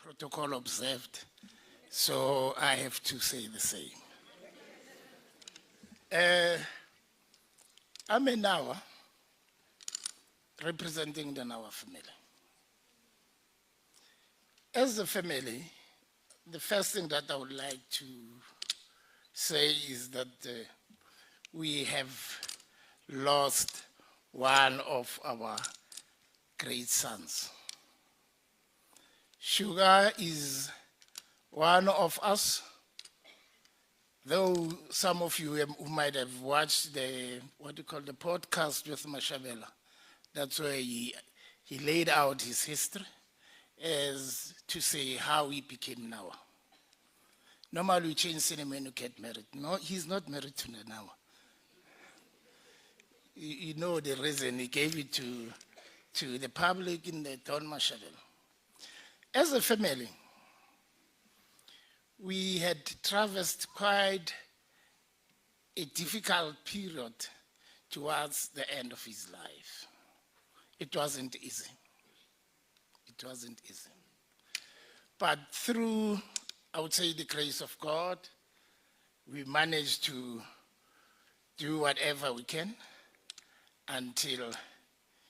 protocol observed, so I have to say the same. I'm a Nawa, representing the Nawa family. As a family, the first thing that I would like to say is that we have lost one of our great sons. Sugar is one of us, though some of you who might have watched the podcast with Mashabela. That's where he laid out his history as to say how he became Nawa. Normally we change cinema when you get married. No, he's not married to Nawa. You know the reason he gave it to the public in the Don Mashabela. As a family, we had traversed quite a difficult period towards the end of his life. It wasn't easy. It wasn't easy. But through, I would say, the grace of God, we managed to do whatever we can until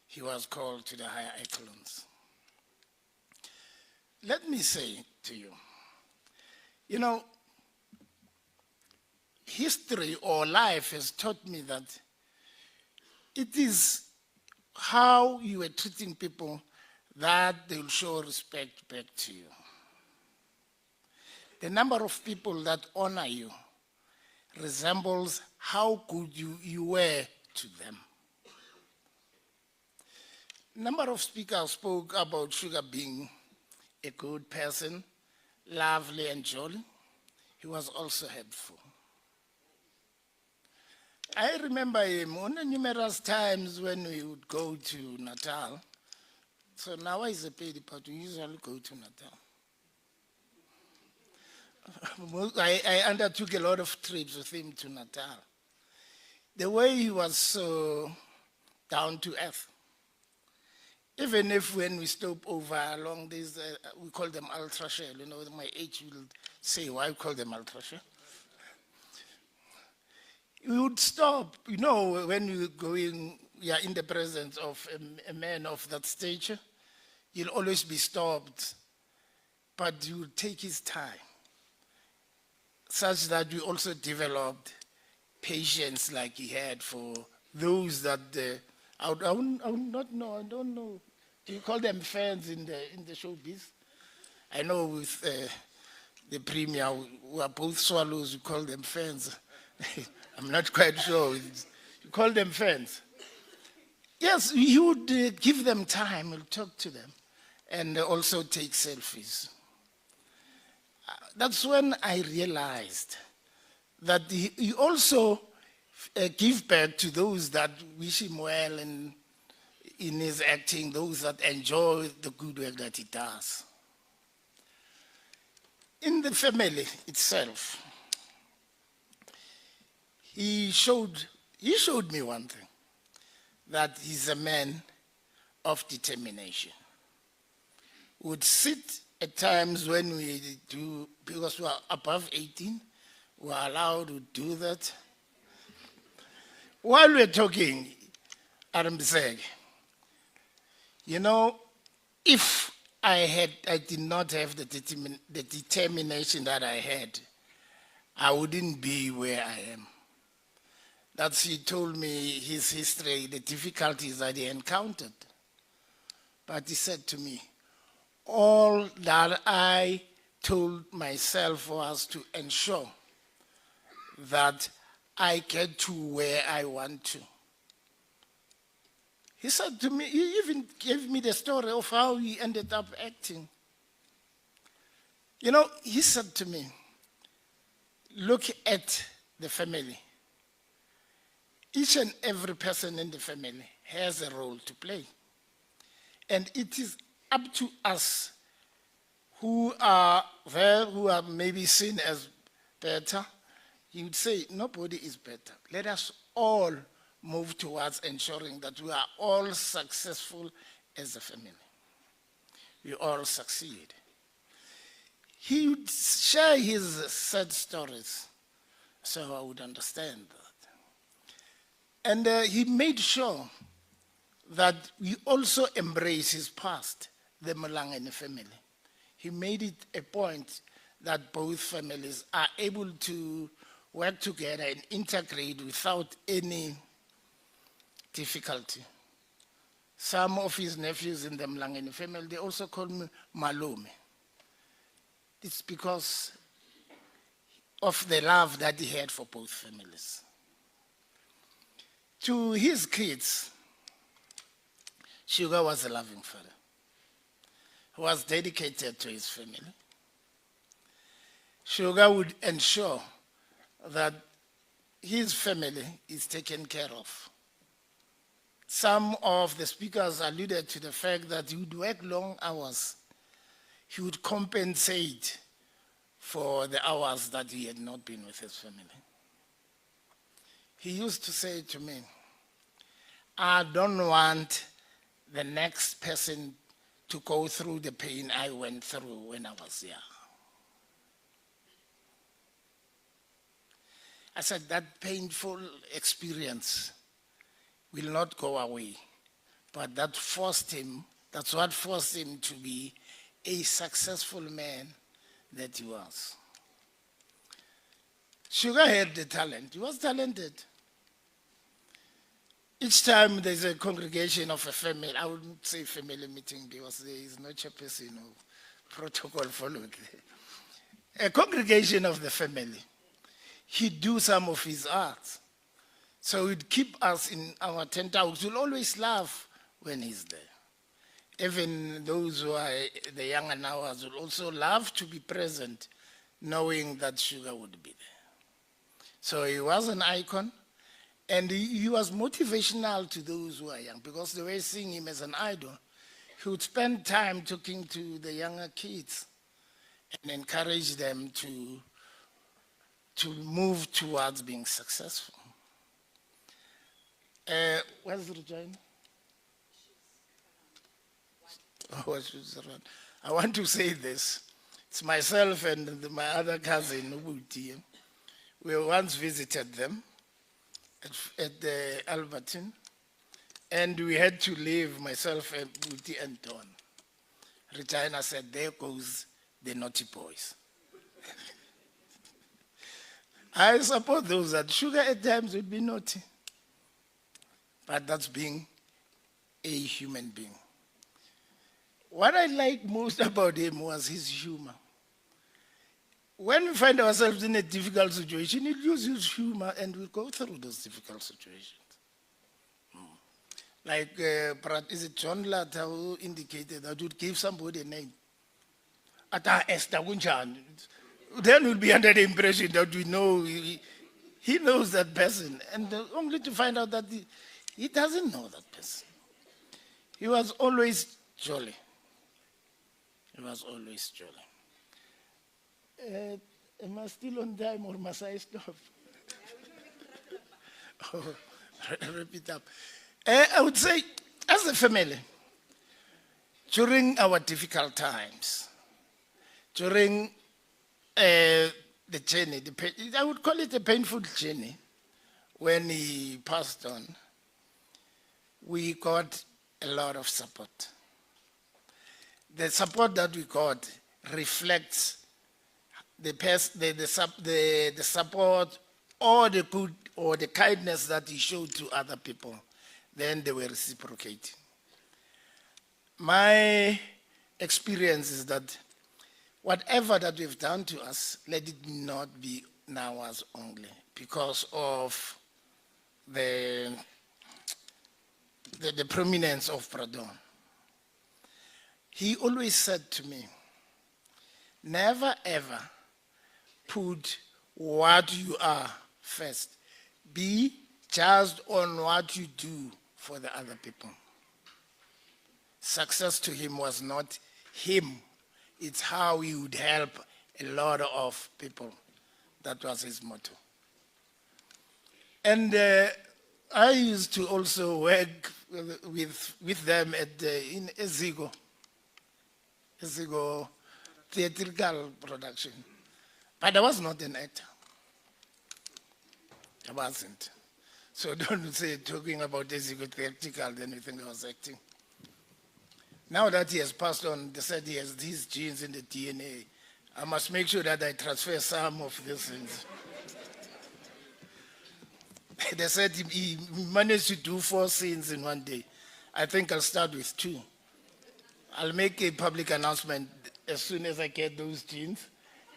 he was called to the higher echelons. Let me say to you, you know, history or life has taught me that it is how you are treating people that they will show respect back to you. The number of people that honor you resembles how good you were to them. Number of speakers spoke about Sugar being a good person, lovely and jolly. He was also helpful. I remember him on numerous times when we would go to Natal. So now he's a paid, but we usually go to Natal. I undertook a lot of trips with him to Natal. The way he was so down to earth. Even if when we stop over along these, we call them ultra shell, you know, my age will say why we call them ultra shell. We would stop, you know, when we are in the presence of a man of that stature, he'll always be stopped, but he would take his time, such that we also developed patience like he had for those that, I don't know. Do you call them fans in the showbiz? I know with the premier, who are both swallows, you call them fans. I'm not quite sure. You call them fans. Yes, you would give them time, you'll talk to them, and also take selfies. That's when I realized that he also give back to those that wish him well and in his acting, those that enjoy the good work that he does. In the family itself, he showed me one thing, that he's a man of determination. Would sit at times when we do, because we are above 18, we are allowed to do that. While we're talking, Arambiseg, you know, if I did not have the determination that I had, I wouldn't be where I am. That's, he told me his history, the difficulties that he encountered. But he said to me, all that I told myself was to ensure that I get to where I want to. He said to me, he even gave me the story of how he ended up acting. You know, he said to me, look at the family. Each and every person in the family has a role to play. And it is up to us who are there, who are maybe seen as better. He would say, nobody is better. Let us all move towards ensuring that we are all successful as a family. We all succeed. He would share his sad stories so I would understand that. And he made sure that we also embrace his past, the Mlangeni family. He made it a point that both families are able to work together and integrate without any difficulty. Some of his nephews in the Mlangeni family, they also call me Malume. It's because of the love that he had for both families. To his kids, Sugar was a loving father. He was dedicated to his family. Sugar would ensure that his family is taken care of. Some of the speakers alluded to the fact that he would work long hours. He would compensate for the hours that he had not been with his family. He used to say to me, I don't want the next person to go through the pain I went through when I was young. I said that painful experience will not go away, but that's what forced him to be a successful man that he was. Sugar had the talent. He was talented. Each time there's a congregation of a family, I wouldn't say family meeting because there is no chairperson or protocol followed. A congregation of the family. He'd do some of his art. So he'd keep us in our tent house. We'll always laugh when he's there. Even those who are the younger now will also love to be present, knowing that Sugar would be there. So he was an icon, and he was motivational to those who are young, because they were seeing him as an idol. He would spend time talking to the younger kids and encourage them to move towards being successful. Where's Regina? Oh, she's around. I want to say this. It's myself and my other cousin, Ubuti. We once visited them at the Albertine, and we had to leave, myself and Ubuti and Don. Regina said, there goes the naughty boys. I support those that Sugar at times would be naughty. But that's being a human being. What I liked most about him was his humor. When we find ourselves in a difficult situation, he'd use his humor and we'll go through those difficult situations. Like, is it John Latta who indicated that would give somebody a name? Ata Esther Gunjan. Then we'll be under the impression that we know he knows that person, and only to find out that he doesn't know that person. He was always jolly. He was always jolly. Am I still on time or must I stop? Oh, wrap it up. I would say, as a family, during our difficult times, during the journey, I would call it a painful journey, when he passed on, we got a lot of support. The support that we got reflects the support or the good or the kindness that he showed to other people. Then they were reciprocating. My experience is that whatever that we've done to us, let it not be now ours only, because of the prominence of Pradon. He always said to me, never ever put what you are first. Be judged on what you do for the other people. Success to him was not him. It's how he would help a lot of people. That was his motto. And I used to also work with them in Ezigo theatrical production. But I was not an actor. I wasn't. So don't say talking about theatrical, then you think I was acting. Now that he has passed on, they said he has these genes in the DNA. I must make sure that I transfer some of these things. They said he managed to do 4 scenes in one day. I think I'll start with 2. I'll make a public announcement as soon as I get those genes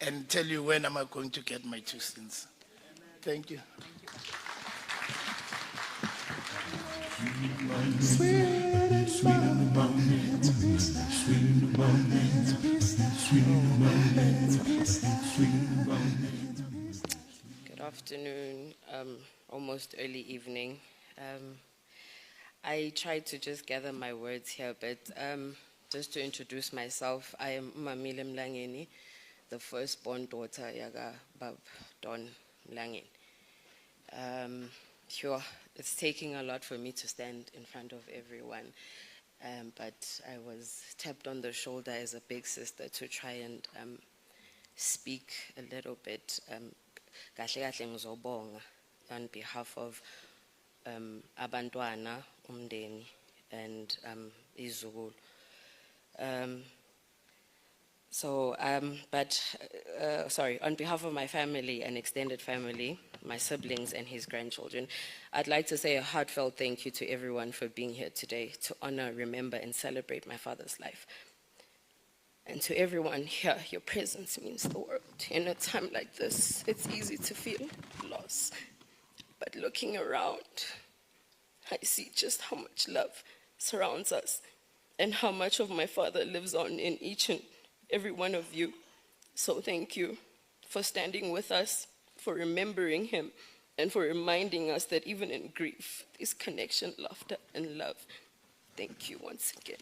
and tell you when am I going to get my 2 scenes. Thank you. Good afternoon, almost early evening. I tried to just gather my words here, but just to introduce myself, I am Mlangeni, the firstborn daughter yaga Bab Don Mlangeni. Sure, it's taking a lot for me to stand in front of everyone, but I was tapped on the shoulder as a big sister to try and speak a little bit kahle kahle ngizobonga on behalf of abantwana, umndeni, and izukulu. On behalf of my family and extended family, my siblings and his grandchildren, I'd like to say a heartfelt thank you to everyone for being here today to honor, remember, and celebrate my father's life. And to everyone here, your presence means the world. In a time like this, it's easy to feel loss. But looking around, I see just how much love surrounds us and how much of my father lives on in each and every one of you. So thank you for standing with us, for remembering him, and for reminding us that even in grief, there's connection, laughter, and love. Thank you once again.